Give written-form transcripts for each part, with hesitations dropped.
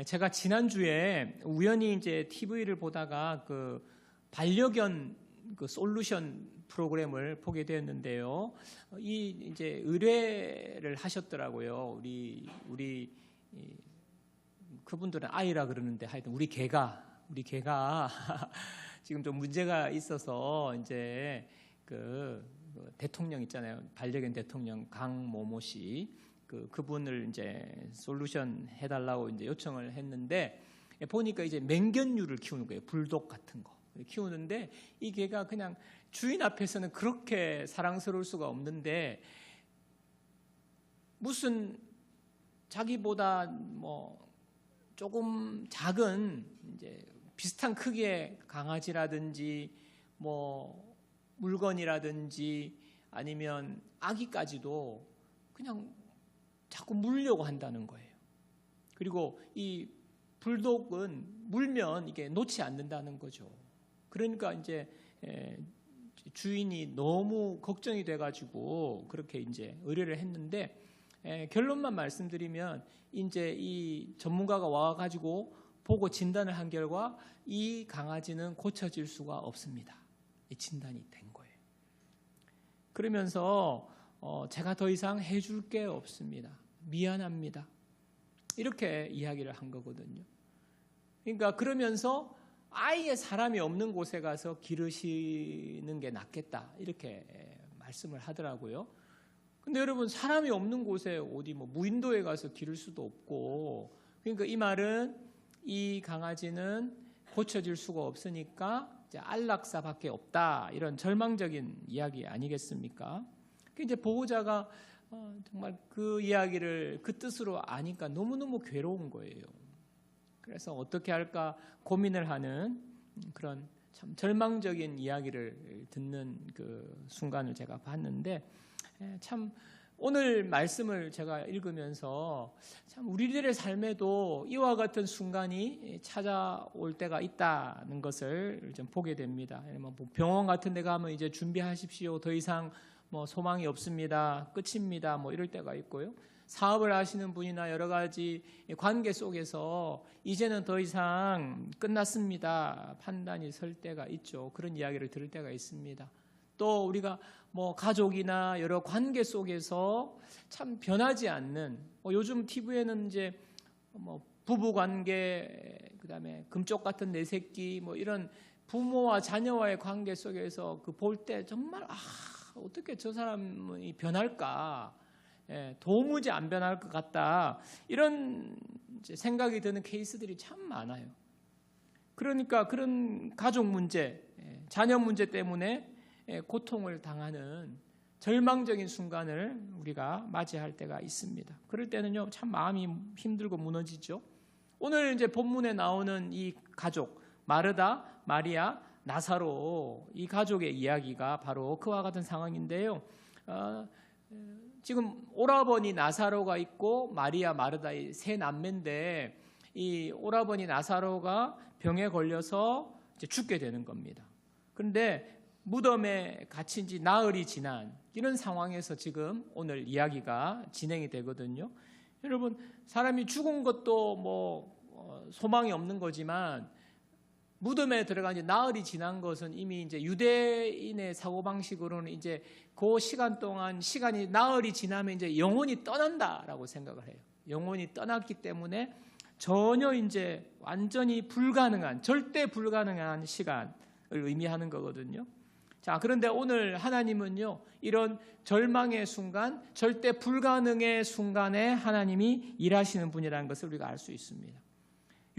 제가 지난주에 우연히 이제 TV를 보다가 그 반려견 그 솔루션 프로그램을 보게 되었는데요. 이제 의뢰를 하셨더라고요. 우리 그분들은 아이라 그러는데 하여튼 우리 개가 지금 좀 문제가 있어서 이제 그 대통령 있잖아요. 반려견 대통령 강모모 씨. 그분을 이제 솔루션 해달라고 이제 요청을 했는데, 보니까 이제 맹견류를 키우는 거예요. 불독 같은 거 키우는데, 이 개가 그냥 주인 앞에서는 그렇게 사랑스러울 수가 없는데, 무슨 자기보다 뭐 조금 작은 이제 비슷한 크기의 강아지라든지 뭐 물건이라든지 아니면 아기까지도 그냥 자꾸 물려고 한다는 거예요. 그리고 이 불독은 물면 이게 놓지 않는다는 거죠. 그러니까 이제 주인이 너무 걱정이 돼가지고 그렇게 이제 의뢰를 했는데, 결론만 말씀드리면 이제 이 전문가가 와가지고 보고 진단을 한 결과 이 강아지는 고쳐질 수가 없습니다. 진단이 된 거예요. 그러면서 제가 더 이상 해줄 게 없습니다. 미안합니다. 이렇게 이야기를 한 거거든요. 그러니까 그러면서 아예 사람이 없는 곳에 가서 기르시는 게 낫겠다. 이렇게 말씀을 하더라고요. 근데 여러분, 사람이 없는 곳에 어디 뭐 무인도에 가서 기를 수도 없고, 그러니까 이 말은 이 강아지는 고쳐질 수가 없으니까 이제 안락사밖에 없다. 이런 절망적인 이야기 아니겠습니까? 이제 보호자가 정말 그 이야기를 그 뜻으로 아니까 너무너무 괴로운 거예요. 그래서 어떻게 할까 고민을 하는 그런 참 절망적인 이야기를 듣는 그 순간을 제가 봤는데, 참 오늘 말씀을 제가 읽으면서 참 우리들의 삶에도 이와 같은 순간이 찾아올 때가 있다는 것을 좀 보게 됩니다. 뭐 병원 같은 데 가면 이제 준비하십시오. 더 이상 뭐 소망이 없습니다. 끝입니다. 뭐 이럴 때가 있고요. 사업을 하시는 분이나 여러 가지 관계 속에서 이제는 더 이상 끝났습니다. 판단이 설 때가 있죠. 그런 이야기를 들을 때가 있습니다. 또 우리가 뭐 가족이나 여러 관계 속에서 참 변하지 않는, 요즘 TV에는 이제 뭐 부부 관계, 그다음에 금쪽 같은 내 새끼, 뭐 이런 부모와 자녀와의 관계 속에서 그 볼 때 정말 어떻게 저 사람이 변할까? 도무지 안 변할 것 같다. 이런 생각이 드는 케이스들이 참 많아요. 그러니까 그런 가족 문제, 자녀 문제 때문에 고통을 당하는 절망적인 순간을 우리가 맞이할 때가 있습니다. 그럴 때는요, 참 마음이 힘들고 무너지죠. 오늘 이제 본문에 나오는 이 가족, 마르다, 마리아, 나사로, 이 가족의 이야기가 바로 그와 같은 상황인데요. 지금 오라버니 나사로가 있고 마리아, 마르다의 세 남매인데, 이 오라버니 나사로가 병에 걸려서 이제 죽게 되는 겁니다. 그런데 무덤에 갇힌 지 나흘이 지난 이런 상황에서 지금 오늘 이야기가 진행이 되거든요. 여러분, 사람이 죽은 것도 뭐 소망이 없는 거지만, 무덤에 들어간 지 나흘이 지난 것은 이미 이제 유대인의 사고방식으로는 이제 그 시간 동안 시간이 나흘이 지나면 이제 영혼이 떠난다라고 생각을 해요. 영혼이 떠났기 때문에 전혀 이제 완전히 불가능한, 절대 불가능한 시간을 의미하는 거거든요. 자, 그런데 오늘 하나님은요, 이런 절망의 순간, 절대 불가능의 순간에 하나님이 일하시는 분이라는 것을 우리가 알 수 있습니다.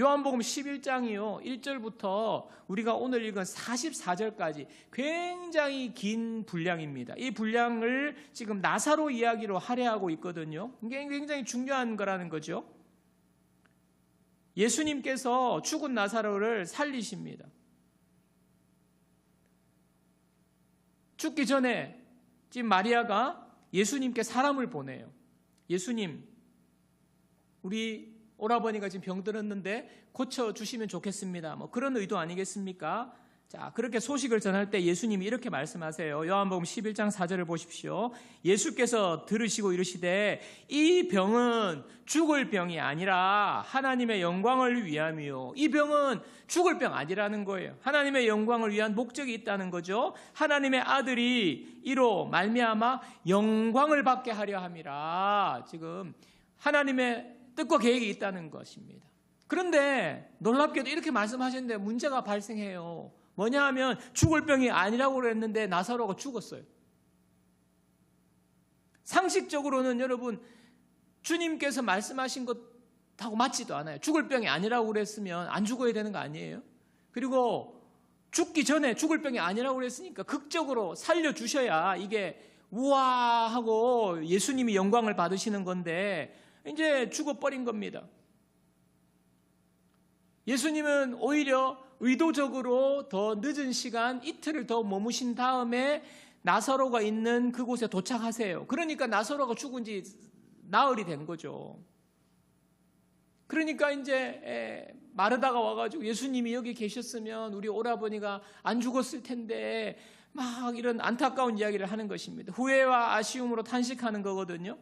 요한복음 11장이요, 1절부터 우리가 오늘 읽은 44절까지 굉장히 긴 분량입니다. 이 분량을 지금 나사로 이야기로 할애하고 있거든요. 이게 굉장히 중요한 거라는 거죠. 예수님께서 죽은 나사로를 살리십니다. 죽기 전에 지금 마리아가 예수님께 사람을 보내요. 예수님, 우리 오라버니가 지금 병들었는데 고쳐주시면 좋겠습니다. 뭐 그런 의도 아니겠습니까? 자, 그렇게 소식을 전할 때 예수님이 이렇게 말씀하세요. 요한복음 11장 4절을 보십시오. 예수께서 들으시고 이르시되 이 병은 죽을 병이 아니라 하나님의 영광을 위함이요. 이 병은 죽을 병 아니라는 거예요. 하나님의 영광을 위한 목적이 있다는 거죠. 하나님의 아들이 이로 말미암아 영광을 받게 하려 함이라. 지금 하나님의 뜻과 계획이 있다는 것입니다. 그런데 놀랍게도 이렇게 말씀하셨는데 문제가 발생해요. 뭐냐 하면 죽을 병이 아니라고 그랬는데 나사로가 죽었어요. 상식적으로는 여러분 주님께서 말씀하신 것하고 맞지도 않아요. 죽을 병이 아니라고 그랬으면 안 죽어야 되는 거 아니에요? 그리고 죽기 전에 죽을 병이 아니라고 그랬으니까 극적으로 살려주셔야 이게 우와 하고 예수님이 영광을 받으시는 건데 이제 죽어버린 겁니다. 예수님은 오히려 의도적으로 더 늦은 시간 이틀을 더 머무신 다음에 나사로가 있는 그곳에 도착하세요. 그러니까 나사로가 죽은 지 나흘이 된 거죠. 그러니까 이제 마르다가 와가지고 예수님이 여기 계셨으면 우리 오라버니가 안 죽었을 텐데 막 이런 안타까운 이야기를 하는 것입니다. 후회와 아쉬움으로 탄식하는 거거든요.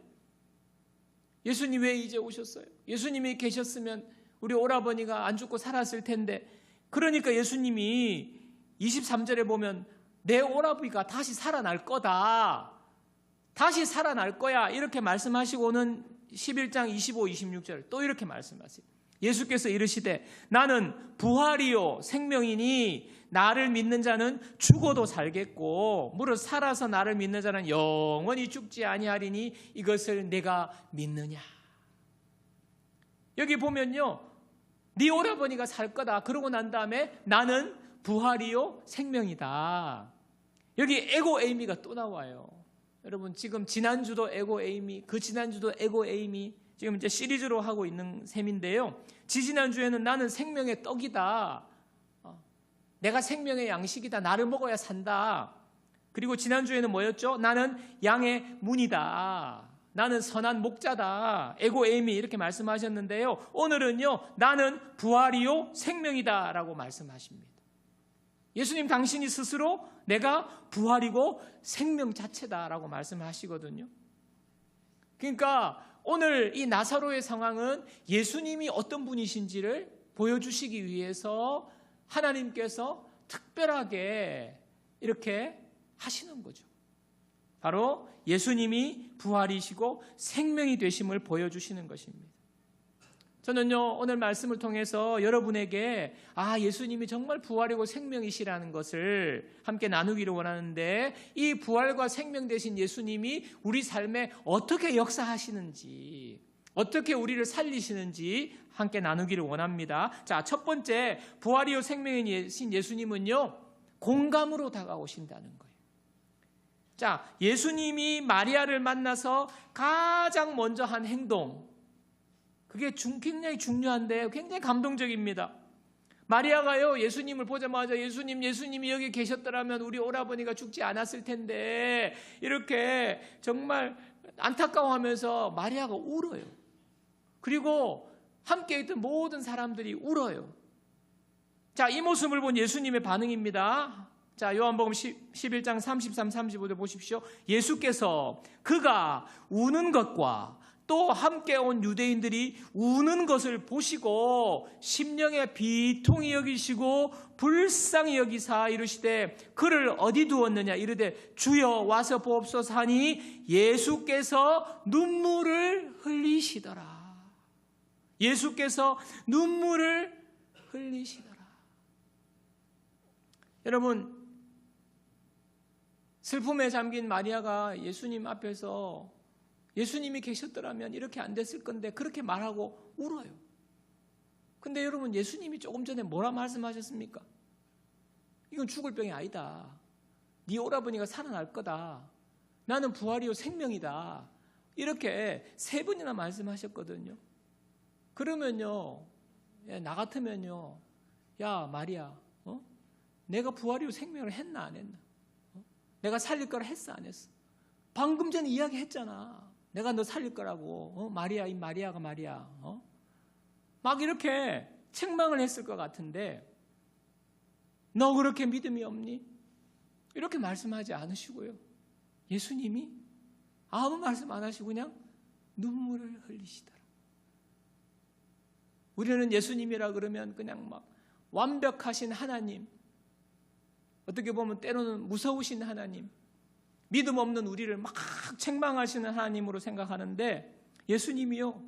예수님 왜 이제 오셨어요? 예수님이 계셨으면 우리 오라버니가 안 죽고 살았을 텐데. 그러니까 예수님이 23절에 보면 내 오라버니가 다시 살아날 거다. 다시 살아날 거야. 이렇게 말씀하시고는 11장 25, 26절 또 이렇게 말씀하세요. 예수께서 이르시되 나는 부활이요 생명이니 나를 믿는 자는 죽어도 살겠고 무릇 살아서 나를 믿는 자는 영원히 죽지 아니하리니 이것을 내가 믿느냐. 여기 보면요. 네 오라버니가 살 거다. 그러고 난 다음에 나는 부활이요 생명이다. 여기 에고 에이미가 또 나와요. 여러분 지금 지난주도 에고 에이미, 그 지난주도 에고 에이미 지금 이제 시리즈로 하고 있는 셈인데요. 지지난주에는 나는 생명의 떡이다. 내가 생명의 양식이다. 나를 먹어야 산다. 그리고 지난주에는 뭐였죠? 나는 양의 문이다. 나는 선한 목자다. 에고 에이미 이렇게 말씀하셨는데요. 오늘은요. 나는 부활이요 생명이다 라고 말씀하십니다. 예수님 당신이 스스로 내가 부활이고 생명 자체다 라고 말씀하시거든요. 그러니까 오늘 이 나사로의 상황은 예수님이 어떤 분이신지를 보여주시기 위해서 하나님께서 특별하게 이렇게 하시는 거죠. 바로 예수님이 부활이시고 생명이 되심을 보여주시는 것입니다. 저는요 오늘 말씀을 통해서 여러분에게 예수님이 정말 부활이고 생명이시라는 것을 함께 나누기를 원하는데 이 부활과 생명 되신 예수님이 우리 삶에 어떻게 역사하시는지 어떻게 우리를 살리시는지 함께 나누기를 원합니다. 자, 첫 번째 부활이요 생명이신 예수님은요 공감으로 다가오신다는 거예요. 자, 예수님이 마리아를 만나서 가장 먼저 한 행동 그게 굉장히 중요한데 굉장히 감동적입니다. 마리아가요 예수님을 보자마자 예수님이 여기 계셨더라면 우리 오라버니가 죽지 않았을 텐데 이렇게 정말 안타까워하면서 마리아가 울어요. 그리고 함께 있던 모든 사람들이 울어요. 자, 이 모습을 본 예수님의 반응입니다. 자, 요한복음 11장 33, 35절 보십시오. 예수께서 그가 우는 것과 또 함께 온 유대인들이 우는 것을 보시고 심령에 비통히 여기시고 불쌍히 여기사 이르시되 그를 어디 두었느냐 이르되 주여 와서 보옵소서 하니 예수께서 눈물을 흘리시더라. 예수께서 눈물을 흘리시더라. 여러분 슬픔에 잠긴 마리아가 예수님 앞에서 예수님이 계셨더라면 이렇게 안 됐을 건데 그렇게 말하고 울어요. 근데 여러분 예수님이 조금 전에 뭐라 말씀하셨습니까? 이건 죽을 병이 아니다. 네 오라버니가 살아날 거다. 나는 부활이요 생명이다. 이렇게 3번이나 말씀하셨거든요. 그러면요 나 같으면요 야 마리아 내가 부활이요 생명을 했나 안 했나? 내가 살릴 거라 했어 안 했어? 방금 전에 이야기했잖아. 내가 너 살릴 거라고. 마리아 이 마리아가 말이야. 막 이렇게 책망을 했을 것 같은데 너 그렇게 믿음이 없니? 이렇게 말씀하지 않으시고요. 예수님이 아무 말씀 안 하시고 그냥 눈물을 흘리시더라. 우리는 예수님이라 그러면 그냥 막 완벽하신 하나님, 어떻게 보면 때로는 무서우신 하나님, 믿음 없는 우리를 막 책망하시는 하나님으로 생각하는데, 예수님이요,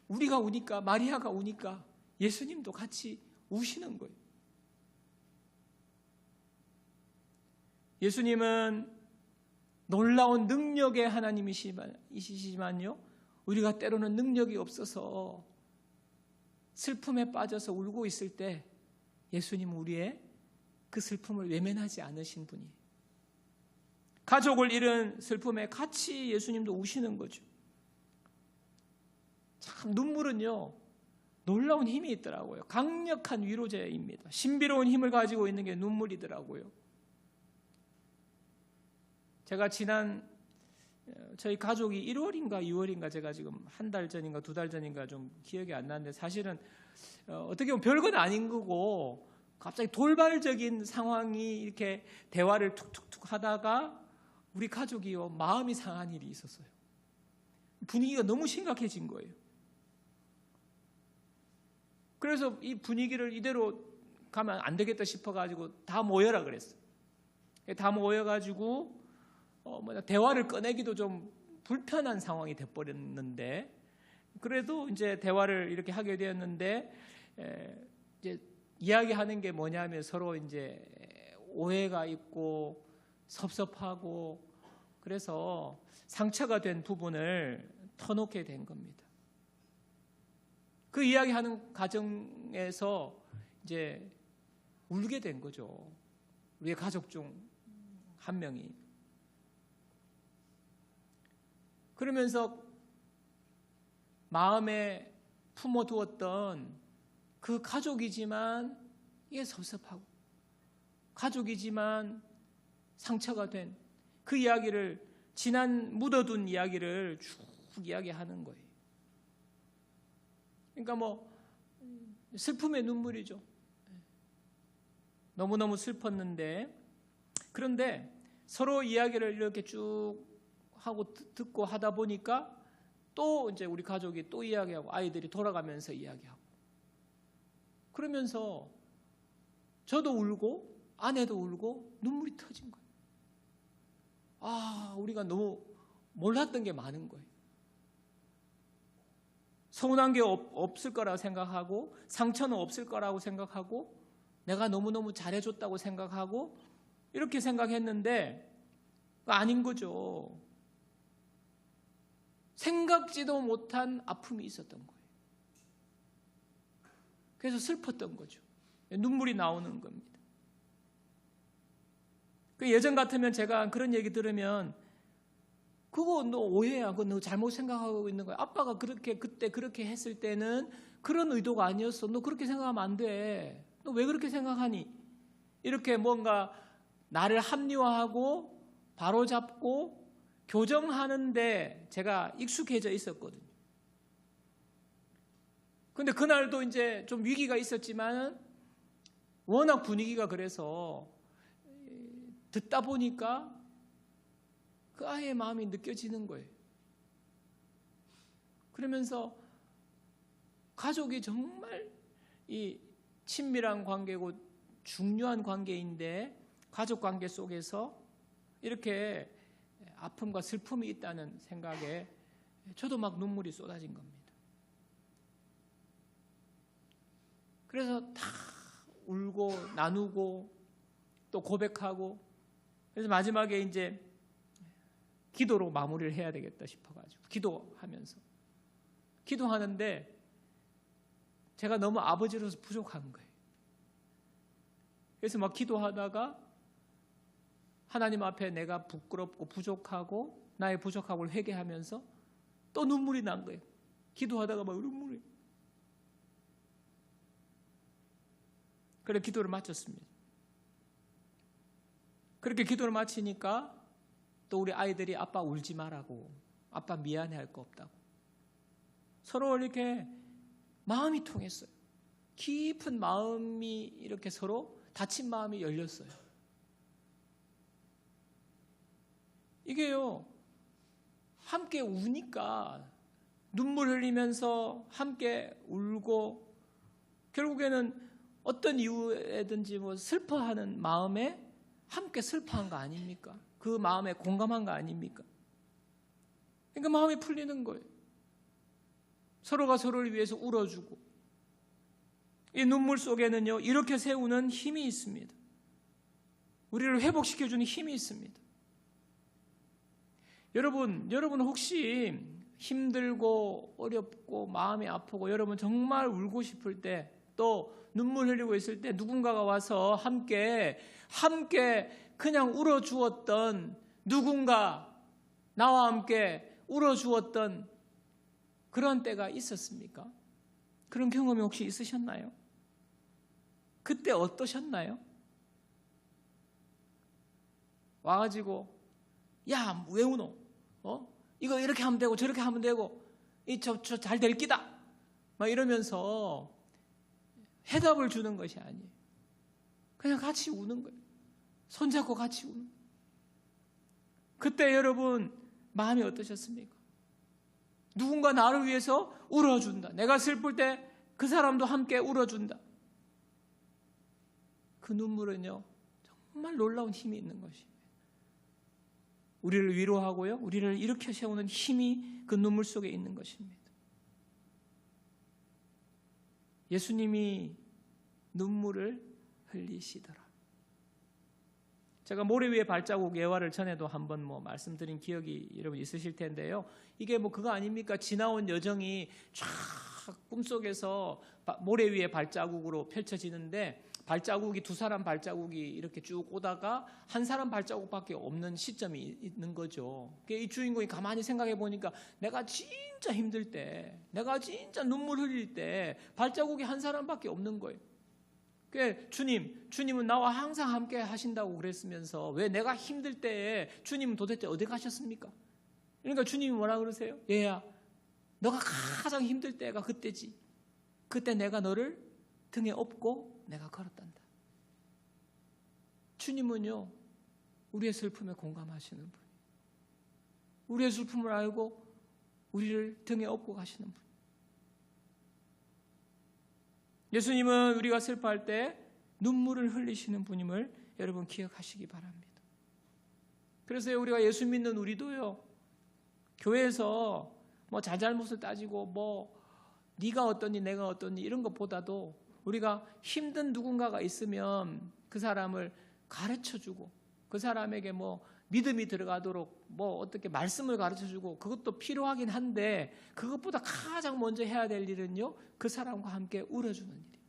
우리가 우니까, 마리아가 우니까 예수님도 같이 우시는 거예요. 예수님은 놀라운 능력의 하나님이시지만요, 우리가 때로는 능력이 없어서 슬픔에 빠져서 울고 있을 때 예수님은 우리의 그 슬픔을 외면하지 않으신 분이에요. 가족을 잃은 슬픔에 같이 예수님도 우시는 거죠. 참 눈물은요, 놀라운 힘이 있더라고요. 강력한 위로제입니다. 신비로운 힘을 가지고 있는 게 눈물이더라고요. 제가 저희 가족이 1월인가 2월인가 제가 지금 한 달 전인가 2달 전인가 좀 기억이 안 나는데, 사실은 어떻게 보면 별건 아닌 거고 갑자기 돌발적인 상황이 이렇게 대화를 툭툭툭 하다가 우리 가족이요, 마음이 상한 일이 있었어요. 분위기가 너무 심각해진 거예요. 그래서 이 분위기를 이대로 가면 안 되겠다 싶어가지고 다 모여라 그랬어요. 다 모여가지고 대화를 꺼내기도 좀 불편한 상황이 돼버렸는데, 그래도 이제 대화를 이렇게 하게 되었는데, 이제 이야기하는 게 뭐냐면 서로 이제 오해가 있고 섭섭하고, 그래서 상처가 된 부분을 터놓게 된 겁니다. 그 이야기하는 과정에서 이제 울게 된 거죠. 우리의 가족 중 한 명이. 그러면서 마음에 품어두었던 그 가족이지만 이게 섭섭하고, 가족이지만 상처가 된 그 이야기를, 지난 묻어둔 이야기를 쭉 이야기하는 거예요. 그러니까 슬픔의 눈물이죠. 너무너무 슬펐는데, 그런데 서로 이야기를 이렇게 쭉 하고 듣고 하다 보니까 또 이제 우리 가족이 또 이야기하고 아이들이 돌아가면서 이야기하고, 그러면서 저도 울고 아내도 울고 눈물이 터진 거예요. 우리가 너무 몰랐던 게 많은 거예요. 서운한 게 없을 거라고 생각하고, 상처는 없을 거라고 생각하고, 내가 너무너무 잘해줬다고 생각하고, 이렇게 생각했는데 아닌 거죠. 생각지도 못한 아픔이 있었던 거예요. 그래서 슬펐던 거죠. 눈물이 나오는 겁니다. 예전 같으면 제가 그런 얘기 들으면, 그거 너 오해야, 그거 너 잘못 생각하고 있는 거야. 아빠가 그때 그렇게 했을 때는 그런 의도가 아니었어. 너 그렇게 생각하면 안 돼. 너 왜 그렇게 생각하니? 이렇게 뭔가 나를 합리화하고 바로잡고 교정하는데 제가 익숙해져 있었거든요. 근데 그날도 이제 좀 위기가 있었지만 워낙 분위기가 그래서 듣다 보니까 그 아이의 마음이 느껴지는 거예요. 그러면서 가족이 정말 이 친밀한 관계고 중요한 관계인데, 가족 관계 속에서 이렇게 아픔과 슬픔이 있다는 생각에 저도 막 눈물이 쏟아진 겁니다. 그래서 다 울고 나누고 또 고백하고, 그래서 마지막에 이제 기도로 마무리를 해야 되겠다 싶어가지고 기도하는데 제가 너무 아버지로서 부족한 거예요. 그래서 막 기도하다가 하나님 앞에 내가 부끄럽고 부족하고 나의 부족함을 회개하면서 또 눈물이 난 거예요. 기도하다가 막 눈물이. 그래 기도를 마쳤습니다. 그렇게 기도를 마치니까 또 우리 아이들이 아빠 울지 말라고, 아빠 미안해할 거 없다고 서로 이렇게 마음이 통했어요. 깊은 마음이 이렇게 서로 닫힌 마음이 열렸어요. 이게요, 함께 우니까 눈물 흘리면서 함께 울고 결국에는 어떤 이유에든지 뭐 슬퍼하는 마음에 함께 슬퍼한 거 아닙니까? 그 마음에 공감한 거 아닙니까? 그러니까 마음이 풀리는 거예요. 서로가 서로를 위해서 울어주고, 이 눈물 속에는요, 이렇게 세우는 힘이 있습니다. 우리를 회복시켜주는 힘이 있습니다. 여러분 혹시 힘들고 어렵고 마음이 아프고 여러분 정말 울고 싶을 때, 또 눈물 흘리고 있을 때 누군가가 와서 함께 그냥 울어주었던 누군가, 나와 함께 울어주었던 그런 때가 있었습니까? 그런 경험이 혹시 있으셨나요? 그때 어떠셨나요? 와가지고 야, 왜 우노? 이거 이렇게 하면 되고 저렇게 하면 되고 저 잘 될 기다 막 이러면서 해답을 주는 것이 아니에요. 그냥 같이 우는 거예요. 손잡고 같이 우는 거예요. 그때 여러분 마음이 어떠셨습니까? 누군가 나를 위해서 울어준다. 내가 슬플 때 그 사람도 함께 울어준다. 그 눈물은요, 정말 놀라운 힘이 있는 것입니다. 우리를 위로하고요, 우리를 일으켜 세우는 힘이 그 눈물 속에 있는 것입니다. 예수님이 눈물을 흘리시더라. 제가 모래 위에 발자국 예화를 전에도 한번 말씀드린 기억이 여러분 있으실 텐데요. 이게 그거 아닙니까? 지나온 여정이 쫙 꿈속에서 모래 위에 발자국으로 펼쳐지는데, 발자국이 두 사람 발자국이 이렇게 쭉 오다가 한 사람 발자국밖에 없는 시점이 있는 거죠. 이 주인공이 가만히 생각해 보니까 내가 진짜 힘들 때, 내가 진짜 눈물 흘릴 때 발자국이 한 사람밖에 없는 거예요. 주님은 나와 항상 함께 하신다고 그랬으면서 왜 내가 힘들 때에 주님은 도대체 어디 가셨습니까? 그러니까 주님이 뭐라 그러세요? 얘야, 너가 가장 힘들 때가 그때지. 그때 내가 너를 등에 업고 내가 걸었단다. 주님은요, 우리의 슬픔에 공감하시는 분, 우리의 슬픔을 알고 우리를 등에 업고 가시는 분. 예수님은 우리가 슬퍼할 때 눈물을 흘리시는 분임을 여러분 기억하시기 바랍니다. 그래서 우리가 예수 믿는 우리도요, 교회에서 잘잘못을 따지고 네가 어떠니 내가 어떠니 이런 것보다도 우리가 힘든 누군가가 있으면 그 사람을 가르쳐주고, 그 사람에게 믿음이 들어가도록 어떻게 말씀을 가르쳐주고, 그것도 필요하긴 한데 그것보다 가장 먼저 해야 될 일은요, 그 사람과 함께 울어주는 일이에요.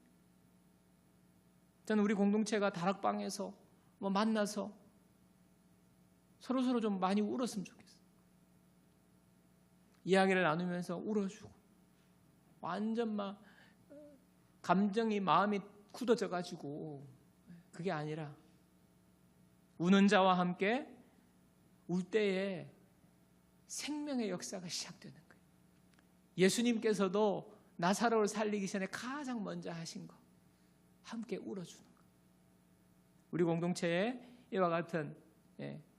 저는 우리 공동체가 다락방에서 만나서 서로 좀 많이 울었으면 좋겠어요. 이야기를 나누면서 울어주고, 완전 감정이 마음이 굳어져 가지고, 그게 아니라 우는 자와 함께 울 때에 생명의 역사가 시작되는 거예요. 예수님께서도 나사로를 살리기 전에 가장 먼저 하신 거, 함께 울어주는 거. 우리 공동체에 이와 같은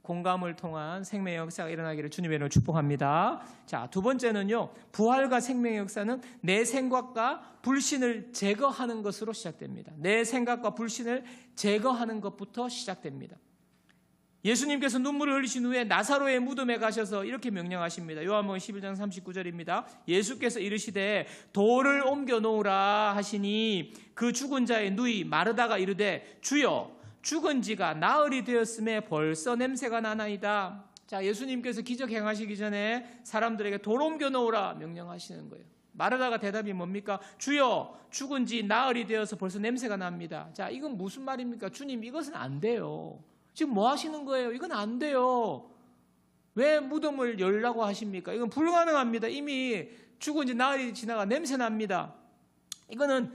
공감을 통한 생명의 역사가 일어나기를 주님의 이름으로 축복합니다. 자, 두 번째는요, 부활과 생명의 역사는 내 생각과 불신을 제거하는 것으로 시작됩니다. 내 생각과 불신을 제거하는 것부터 시작됩니다. 예수님께서 눈물을 흘리신 후에 나사로의 무덤에 가셔서 이렇게 명령하십니다. 요한복음 11장 39절입니다. 예수께서 이르시되 돌을 옮겨 놓으라 하시니 그 죽은 자의 누이 마르다가 이르되 주여 죽은 지가 나흘이 되었음에 벌써 냄새가 나나이다. 자, 예수님께서 기적 행하시기 전에 사람들에게 돌 옮겨 놓으라 명령하시는 거예요. 마르다가 대답이 뭡니까? 주여 죽은 지 나흘이 되어서 벌써 냄새가 납니다. 자, 이건 무슨 말입니까? 주님, 이것은 안 돼요. 지금 뭐 하시는 거예요? 이건 안 돼요. 왜 무덤을 열라고 하십니까? 이건 불가능합니다. 이미 죽은 지 나흘이 지나가 냄새 납니다. 이거는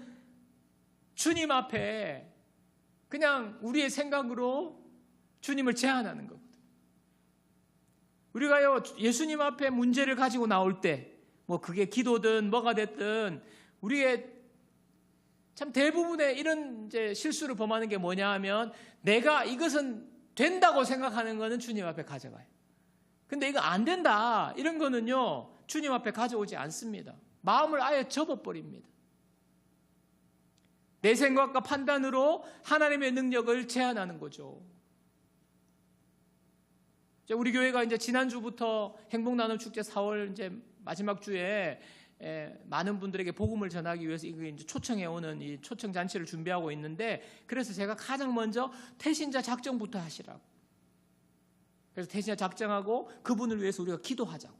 주님 앞에 그냥 우리의 생각으로 주님을 제한하는 거거든요. 우리가요, 예수님 앞에 문제를 가지고 나올 때, 그게 기도든 뭐가 됐든 우리의 참 대부분의 이런 이제 실수를 범하는 게 뭐냐 하면 내가 이것은 된다고 생각하는 거는 주님 앞에 가져가요. 근데 이거 안 된다 이런 거는요 주님 앞에 가져오지 않습니다. 마음을 아예 접어버립니다. 내 생각과 판단으로 하나님의 능력을 제한하는 거죠. 우리 교회가 이제 지난주부터 행복나눔축제 4월 이제 마지막 주에 많은 분들에게 복음을 전하기 위해서 이제 초청해 오는 이 초청 잔치를 준비하고 있는데, 그래서 제가 가장 먼저 태신자 작정부터 하시라고. 그래서 태신자 작정하고 그분을 위해서 우리가 기도하자고.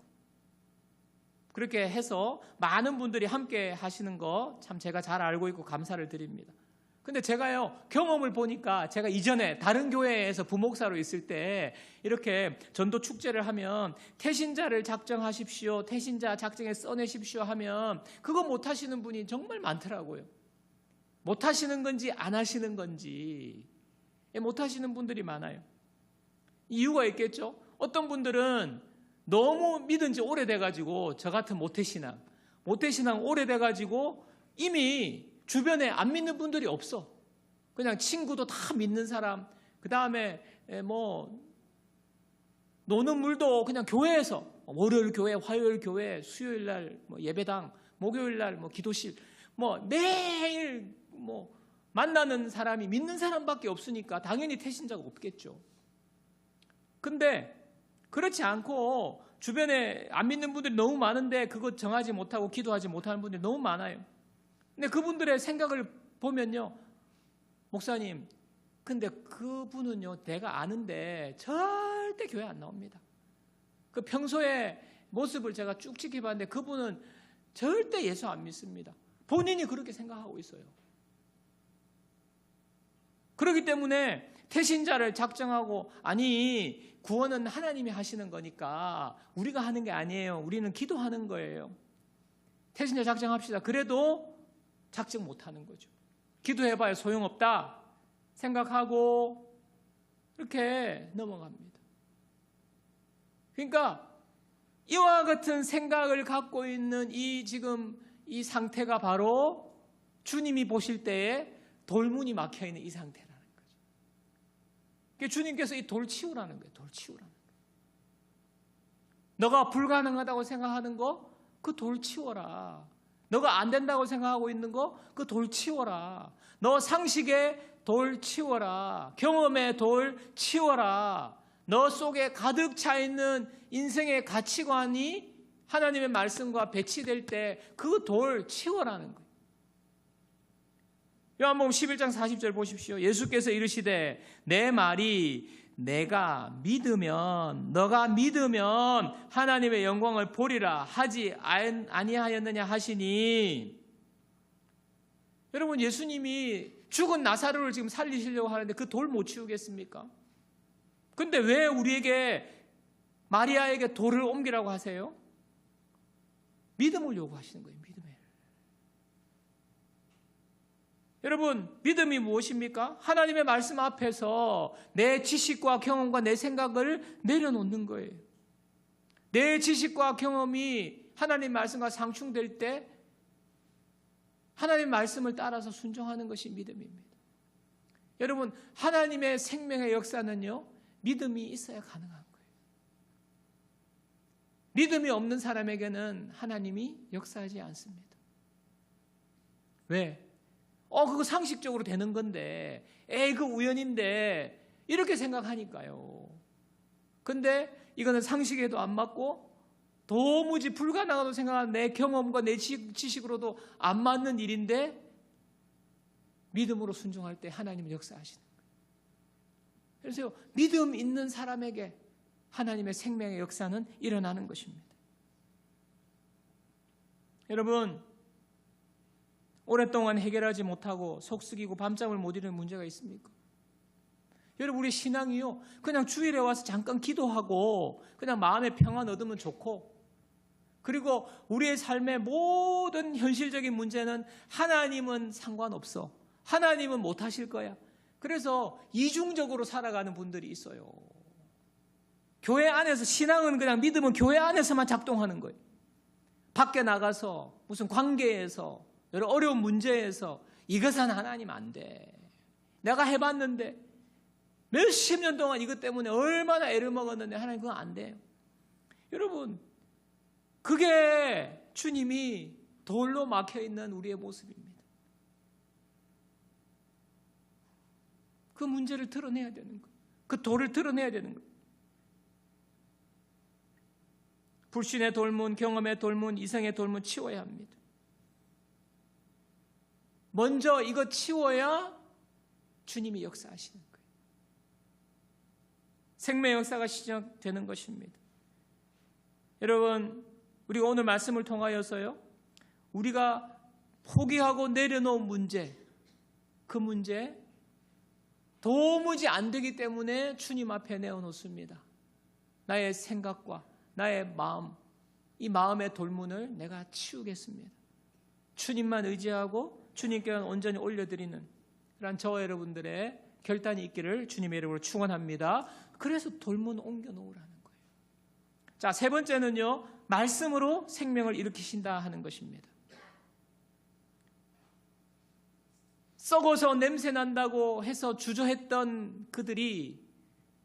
그렇게 해서 많은 분들이 함께 하시는 거 참 제가 잘 알고 있고 감사를 드립니다. 근데 제가요 경험을 보니까, 제가 이전에 다른 교회에서 부목사로 있을 때 이렇게 전도 축제를 하면 태신자를 작정하십시오, 태신자 작정에 써내십시오 하면 그거 못 하시는 분이 정말 많더라고요. 못 하시는 건지 안 하시는 건지 못 하시는 분들이 많아요. 이유가 있겠죠. 어떤 분들은 너무 믿은 지 오래돼가지고, 저 같은 모태신앙 오래돼가지고 이미 주변에 안 믿는 분들이 없어. 그냥 친구도 다 믿는 사람, 그 다음에 뭐 노는 물도 그냥 교회에서 월요일 교회, 화요일 교회, 수요일 날 뭐 예배당, 목요일 날 뭐 기도실, 뭐 매일 뭐 만나는 사람이 믿는 사람밖에 없으니까 당연히 태신자가 없겠죠. 근데 그렇지 않고 주변에 안 믿는 분들이 너무 많은데 그것 정하지 못하고 기도하지 못하는 분들이 너무 많아요. 근데 그분들의 생각을 보면요, 목사님, 근데 그분은요 내가 아는데 절대 교회 안 나옵니다. 그 평소에 모습을 제가 쭉 지켜봤는데 그분은 절대 예수 안 믿습니다. 본인이 그렇게 생각하고 있어요. 그렇기 때문에 태신자를 작정하고, 아니 구원은 하나님이 하시는 거니까 우리가 하는 게 아니에요. 우리는 기도하는 거예요. 태신자 작정합시다. 그래도 작정 못하는 거죠. 기도해봐야 소용없다 생각하고 이렇게 넘어갑니다. 그러니까 이와 같은 생각을 갖고 있는 지금 이 상태가 바로 주님이 보실 때에 돌문이 막혀있는 이 상태라는 거죠. 그러니까 주님께서 이 돌 치우라는 거예요. 돌 치우라는 거예요. 너가 불가능하다고 생각하는 거 그 돌 치워라. 너가 안 된다고 생각하고 있는 거 그 돌 치워라. 너 상식에 돌 치워라. 경험에 돌 치워라. 너 속에 가득 차 있는 인생의 가치관이 하나님의 말씀과 배치될 때 그 돌 치워라는 거예요. 요한복음 11장 40절 보십시오. 예수께서 이르시되 내 말이 너가 믿으면 하나님의 영광을 보리라 하지 아니하였느냐 하시니. 여러분, 예수님이 죽은 나사로를 지금 살리시려고 하는데 그 돌 못 치우겠습니까? 근데 왜 우리에게, 마리아에게 돌을 옮기라고 하세요? 믿음을 요구하시는 거예요. 믿음을. 여러분, 믿음이 무엇입니까? 하나님의 말씀 앞에서 내 지식과 경험과 내 생각을 내려놓는 거예요. 내 지식과 경험이 하나님 말씀과 상충될 때 하나님 말씀을 따라서 순종하는 것이 믿음입니다. 여러분, 하나님의 생명의 역사는요, 믿음이 있어야 가능한 거예요. 믿음이 없는 사람에게는 하나님이 역사하지 않습니다. 왜? 그거 상식적으로 되는 건데, 그 우연인데, 이렇게 생각하니까요. 근데 이거는 상식에도 안 맞고, 도무지 불가능하다고 생각하는 내 경험과 내 지식으로도 안 맞는 일인데, 믿음으로 순종할 때 하나님은 역사하시는 거예요. 그래서 믿음 있는 사람에게 하나님의 생명의 역사는 일어나는 것입니다. 여러분, 오랫동안 해결하지 못하고 속쓰기고 밤잠을 못 이루는 문제가 있습니까? 여러분, 우리 신앙이요, 그냥 주일에 와서 잠깐 기도하고 그냥 마음의 평안 얻으면 좋고, 그리고 우리의 삶의 모든 현실적인 문제는 하나님은 상관없어, 하나님은 못하실 거야, 그래서 이중적으로 살아가는 분들이 있어요. 교회 안에서, 신앙은 그냥 믿음은 교회 안에서만 작동하는 거예요. 밖에 나가서 무슨 관계에서, 여러 어려운 문제에서 이것은 하나님 안 돼. 내가 해봤는데 몇십 년 동안 이것 때문에 얼마나 애를 먹었는데 하나님 그건 안 돼요. 여러분, 그게 주님이 돌로 막혀있는 우리의 모습입니다. 그 문제를 드러내야 되는 거예요. 그 돌을 드러내야 되는 거예요. 불신의 돌문, 경험의 돌문, 이성의 돌문 치워야 합니다. 먼저 이거 치워야 주님이 역사하시는 거예요. 생명의 역사가 시작되는 것입니다. 여러분, 우리가 오늘 말씀을 통하여서요, 우리가 포기하고 내려놓은 문제, 그 문제 도무지 안 되기 때문에 주님 앞에 내어놓습니다. 나의 생각과 나의 마음, 이 마음의 돌문을 내가 치우겠습니다. 주님만 의지하고 주님께 온전히 올려드리는 그런 저와 여러분들의 결단이 있기를 주님의 이름으로 축원합니다. 그래서 돌문 옮겨 놓으라는 거예요. 자, 세 번째는요, 말씀으로 생명을 일으키신다 하는 것입니다. 썩어서 냄새 난다고 해서 주저했던 그들이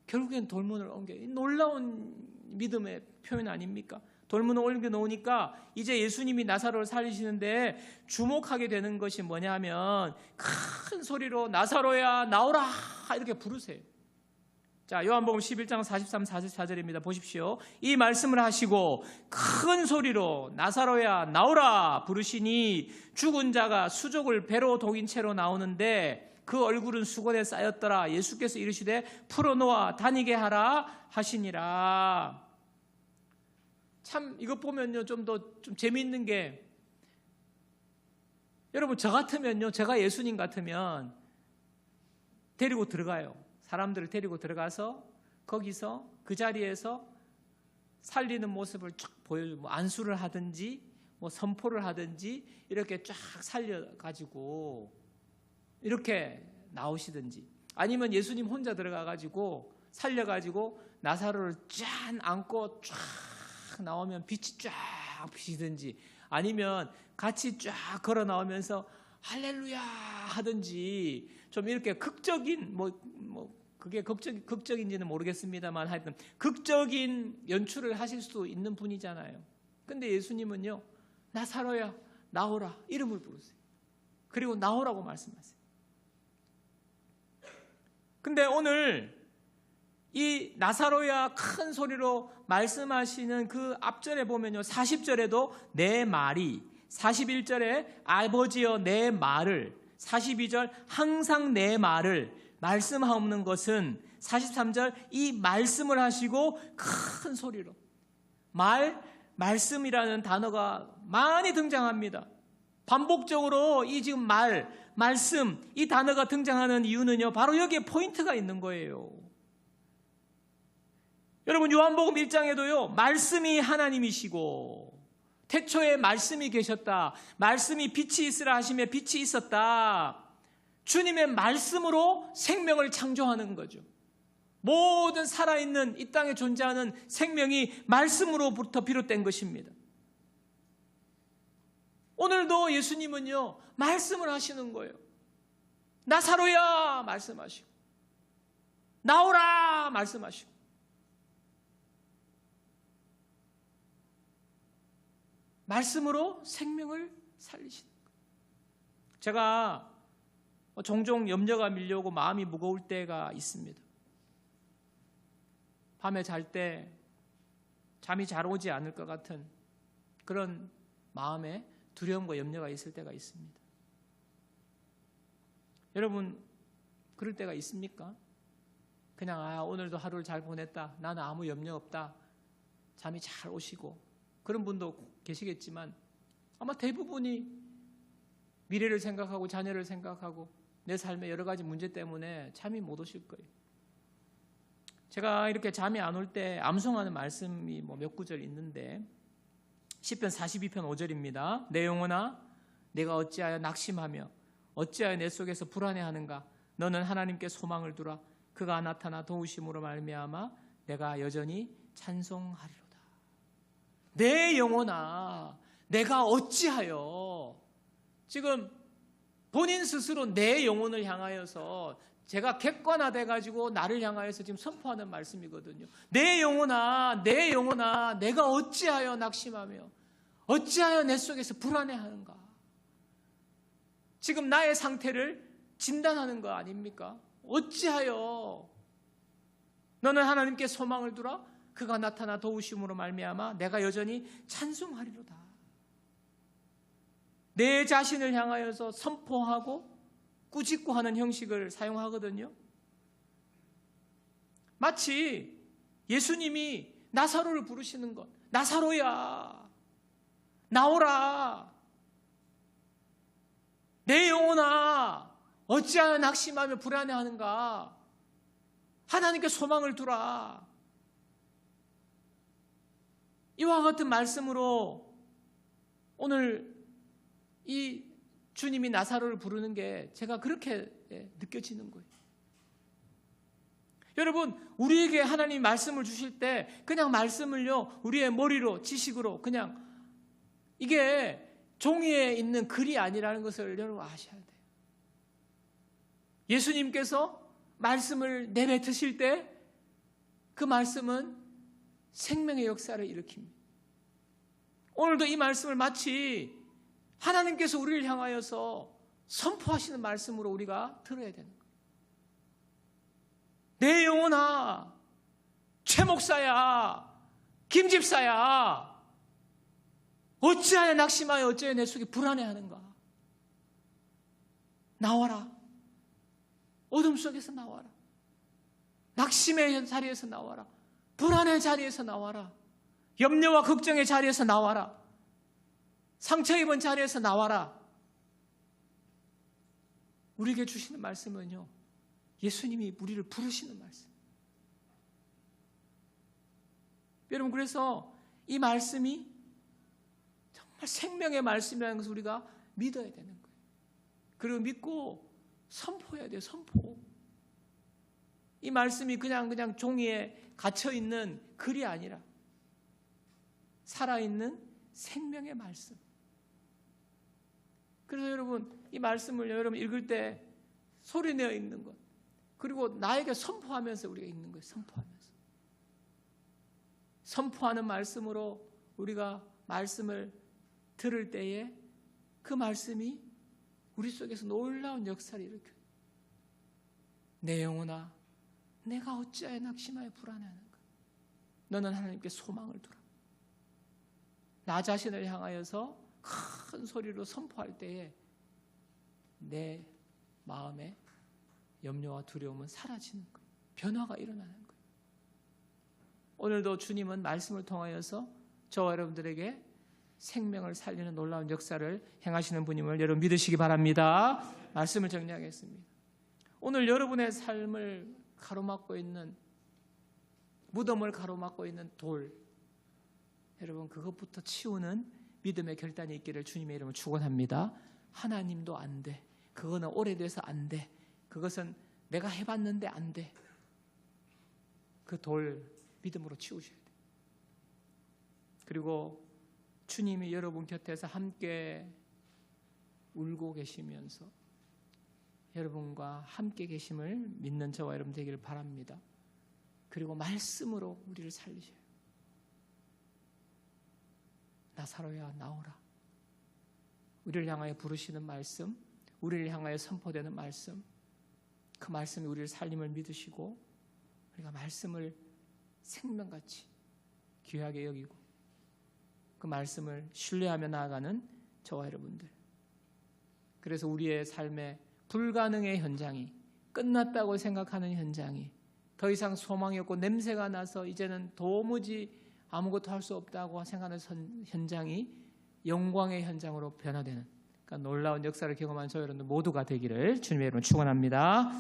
결국엔 돌문을 옮겨, 놀라운 믿음의 표현 아닙니까? 돌문을 옮겨 놓으니까 이제 예수님이 나사로를 살리시는데 주목하게 되는 것이 뭐냐면 큰 소리로 나사로야 나오라 이렇게 부르세요. 자, 요한복음 11장 43, 44절입니다. 보십시오. 이 말씀을 하시고 큰 소리로 나사로야 나오라 부르시니 죽은 자가 수족을 배로 독인 채로 나오는데 그 얼굴은 수건에 쌓였더라. 예수께서 이르시되 풀어놓아 다니게 하라 하시니라. 참 이것 보면요, 좀 재미있는 게, 여러분 저 같으면요, 제가 예수님 같으면 데리고 들어가요. 사람들을 데리고 들어가서 거기서 그 자리에서 살리는 모습을 쫙 보여주고, 뭐 안수를 하든지 뭐 선포를 하든지 이렇게 쫙 살려가지고 이렇게 나오시든지, 아니면 예수님 혼자 들어가가지고 살려가지고 나사로를 짠 안고 쫙 나오면 빛이 쫙 비치든지, 아니면 같이 쫙 걸어 나오면서 할렐루야 하든지, 좀 이렇게 극적인 그게 극적인지는 모르겠습니다만 하여튼 극적인 연출을 하실 수 있는 분이잖아요. 근데 예수님은요, 나사로야 나오라 이름을 부르세요. 그리고 나오라고 말씀하세요. 근데 오늘 이 나사로야 큰 소리로 말씀하시는 그 앞절에 보면요, 40절에도 내 말이, 41절에 아버지여 내 말을, 42절 항상 내 말을 말씀하옵는 것은, 43절 이 말씀을 하시고 큰 소리로, 말씀이라는 단어가 많이 등장합니다. 반복적으로 이 지금 말씀 이 단어가 등장하는 이유는요, 바로 여기에 포인트가 있는 거예요. 여러분, 요한복음 1장에도요, 말씀이 하나님이시고 태초에 말씀이 계셨다, 말씀이 빛이 있으라 하시며 빛이 있었다. 주님의 말씀으로 생명을 창조하는 거죠. 모든 살아있는 이 땅에 존재하는 생명이 말씀으로부터 비롯된 것입니다. 오늘도 예수님은요, 말씀을 하시는 거예요. 나사로야 말씀하시고, 나오라 말씀하시고, 말씀으로 생명을 살리시는 거예요. 제가 종종 염려가 밀려오고 마음이 무거울 때가 있습니다. 밤에 잘 때 잠이 잘 오지 않을 것 같은 그런 마음에 두려움과 염려가 있을 때가 있습니다. 여러분, 그럴 때가 있습니까? 그냥 오늘도 하루를 잘 보냈다, 나는 아무 염려 없다, 잠이 잘 오시고, 그런 분도 계시겠지만 아마 대부분이 미래를 생각하고 자녀를 생각하고 내 삶의 여러 가지 문제 때문에 잠이 못 오실 거예요. 제가 이렇게 잠이 안 올 때 암송하는 말씀이 몇 구절 있는데, 시편 42편 5절입니다. 내 영혼아 내가 어찌하여 낙심하며 어찌하여 내 속에서 불안해하는가. 너는 하나님께 소망을 두라. 그가 나타나 도우심으로 말미암아 내가 여전히 찬송하리로다. 내 영혼아 내가 어찌하여, 지금 본인 스스로 내 영혼을 향하여서 제가 객관화돼 가지고 나를 향하여서 지금 선포하는 말씀이거든요. 내 영혼아, 내 영혼아, 내가 어찌하여 낙심하며 어찌하여 내 속에서 불안해하는가? 지금 나의 상태를 진단하는 거 아닙니까? 어찌하여 너는 하나님께 소망을 두라? 그가 나타나 도우심으로 말미암아 내가 여전히 찬송하리로다. 내 자신을 향하여서 선포하고 꾸짖고 하는 형식을 사용하거든요. 마치 예수님이 나사로를 부르시는 것, 나사로야 나오라, 내 영혼아 어찌하여 낙심하며 불안해하는가? 하나님께 소망을 두라. 이와 같은 말씀으로 오늘 이 주님이 나사로를 부르는 게 제가 그렇게 느껴지는 거예요. 여러분, 우리에게 하나님 말씀을 주실 때 그냥 말씀을요 우리의 머리로 지식으로 그냥 이게 종이에 있는 글이 아니라는 것을 여러분 아셔야 돼요. 예수님께서 말씀을 내뱉으실 때 그 말씀은 생명의 역사를 일으킵니다. 오늘도 이 말씀을 마치 하나님께서 우리를 향하여서 선포하시는 말씀으로 우리가 들어야 되는 거예요. 내 영혼아, 최 목사야, 김 집사야, 어찌하여 낙심하여 어찌하여 내 속에 불안해하는가? 나와라. 어둠 속에서 나와라. 낙심의 자리에서 나와라. 불안의 자리에서 나와라. 염려와 걱정의 자리에서 나와라. 상처 입은 자리에서 나와라. 우리에게 주시는 말씀은요, 예수님이 우리를 부르시는 말씀. 여러분, 그래서 이 말씀이 정말 생명의 말씀이라는 것을 우리가 믿어야 되는 거예요. 그리고 믿고 선포해야 돼요. 선포. 이 말씀이 그냥 종이에 갇혀있는 글이 아니라 살아있는 생명의 말씀. 그래서 여러분, 이 말씀을 여러분 읽을 때 소리내어 읽는 것, 그리고 나에게 선포하면서 우리가 읽는 거예요. 선포하면서. 선포하는 말씀으로 우리가 말씀을 들을 때에 그 말씀이 우리 속에서 놀라운 역사를 일으켜요. 내 영혼아, 내가 어찌하여 낙심하여 불안해하는가? 너는 하나님께 소망을 두라. 나 자신을 향하여서 큰 소리로 선포할 때에 내 마음에 염려와 두려움은 사라지는 거예요. 변화가 일어나는 거예요. 오늘도 주님은 말씀을 통하여서 저와 여러분들에게 생명을 살리는 놀라운 역사를 행하시는 분임을 여러분 믿으시기 바랍니다. 말씀을 정리하겠습니다. 오늘 여러분의 삶을 가로막고 있는, 무덤을 가로막고 있는 돌, 여러분 그것부터 치우는 믿음의 결단이 있기를 주님의 이름으로 축원합니다. 하나님도 안 돼. 그거는 오래돼서 안 돼. 그것은 내가 해봤는데 안 돼. 그 돌 믿음으로 치우셔야 돼요. 그리고 주님이 여러분 곁에서 함께 울고 계시면서 여러분과 함께 계심을 믿는 저와 여러분 되기를 바랍니다. 그리고 말씀으로 우리를 살리셔요. 나사로야 나오라. 우리를 향하여 부르시는 말씀, 우리를 향하여 선포되는 말씀, 그 말씀이 우리를 살림을 믿으시고 우리가 말씀을 생명같이 귀하게 여기고 그 말씀을 신뢰하며 나아가는 저와 여러분들. 그래서 우리의 삶에 불가능의 현장이, 끝났다고 생각하는 현장이, 더 이상 소망이 없고 냄새가 나서 이제는 도무지 아무것도 할 수 없다고 생각하는 현장이 영광의 현장으로 변화되는, 그러니까 놀라운 역사를 경험한 저희 여러분들 모두가 되기를 주님의 이름으로 축원합니다.